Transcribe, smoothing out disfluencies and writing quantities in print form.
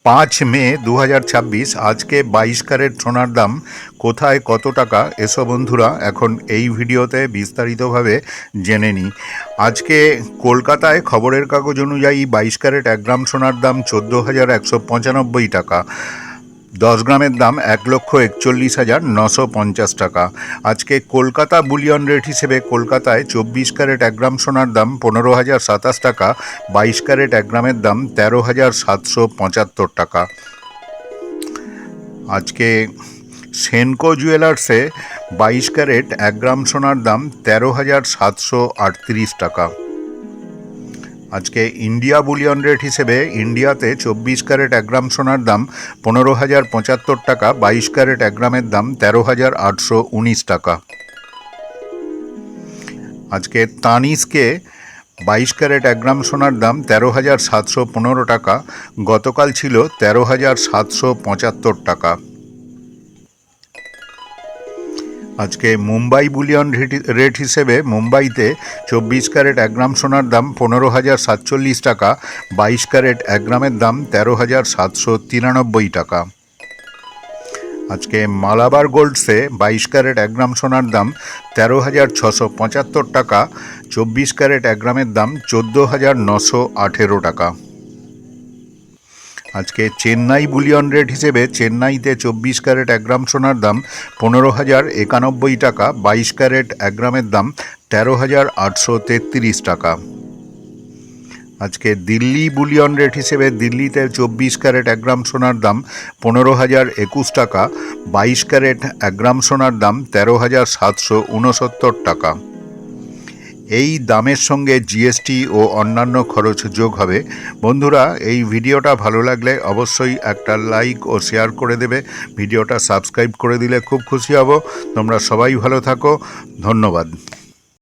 5 মে 2026 আজকে 22 ক্যারেট সোনার দাম কোথায় কত টাকা এসো বন্ধুরা এখন এই ভিডিওতে বিস্তারিতভাবে জেনে নিই। আজকে কলকাতায় খবরের কাগজ অনুযায়ী 22 ক্যারেট 1 গ্রাম সোনার দাম 14,195 টাকা। 10 গ্রামের দাম 1,41,950 টাকা। আজকে কলকাতা বুলিয়ন রেট হিসেবে কলকাতায় 24 ক্যারেট 1 গ্রাম সোনার দাম 15,027 টাকা, 22 ক্যারেট 1 গ্রামের দাম 13,775 টাকা। আজকে সেনকো জুয়েলার্সে 22 ক্যারেট 1 গ্রাম সোনার দাম 13,738 টাকা। আজকে ইন্ডিয়া বুলিয়ন রেট হিসেবে ইন্ডিয়াতে 24 ক্যারেট 1 গ্রাম সোনার দাম 15,075 টাকা, 22 ক্যারেট 1 গ্রামের দাম 13,819 টাকা। আজকে তানিস্কে 22 ক্যারেট 1 গ্রাম সোনার দাম 13,715 টাকা, গতকাল ছিল 13,775 টাকা। আজকে মুম্বাই বুলিয়ন রেট হিসেবে মুম্বাইতে 24 ক্যারেট 1 গ্রাম সোনার দাম 15,047 টাকা, 22 ক্যারেট 1 গ্রামের দাম 13,793 টাকা। আজকে মালাবার গোল্ডসে 22 ক্যারেট 1 গ্রাম সোনার দাম 13,675 টাকা, 24 ক্যারেট 1 গ্রামের দাম 14,918 টাকা। আজকে চেন্নাই বুলিয়ন রেট হিসেবে চেন্নাইতে 24 ক্যারেট 1 গ্রাম সোনার দাম 15,091 টাকা, 22 ক্যারেট 1 গ্রামের দাম 13,833 টাকা। আজকে দিল্লি বুলিয়ন রেট হিসেবে দিল্লিতে 24 ক্যারেট 1 গ্রাম সোনার দাম 15,021 টাকা, 22 ক্যারেট 1 গ্রাম সোনার দাম 13,769 টাকা। এই দামের সঙ্গে জিএসটি ও অন্যান্য খরচ যোগ হবে। বন্ধুরা, এই ভিডিওটা ভালো লাগলে অবশ্যই একটা লাইক ও শেয়ার করে দেবে। ভিডিওটা সাবস্ক্রাইব করে দিলে খুব খুশি হব। তোমরা সবাই ভালো থাকো। ধন্যবাদ।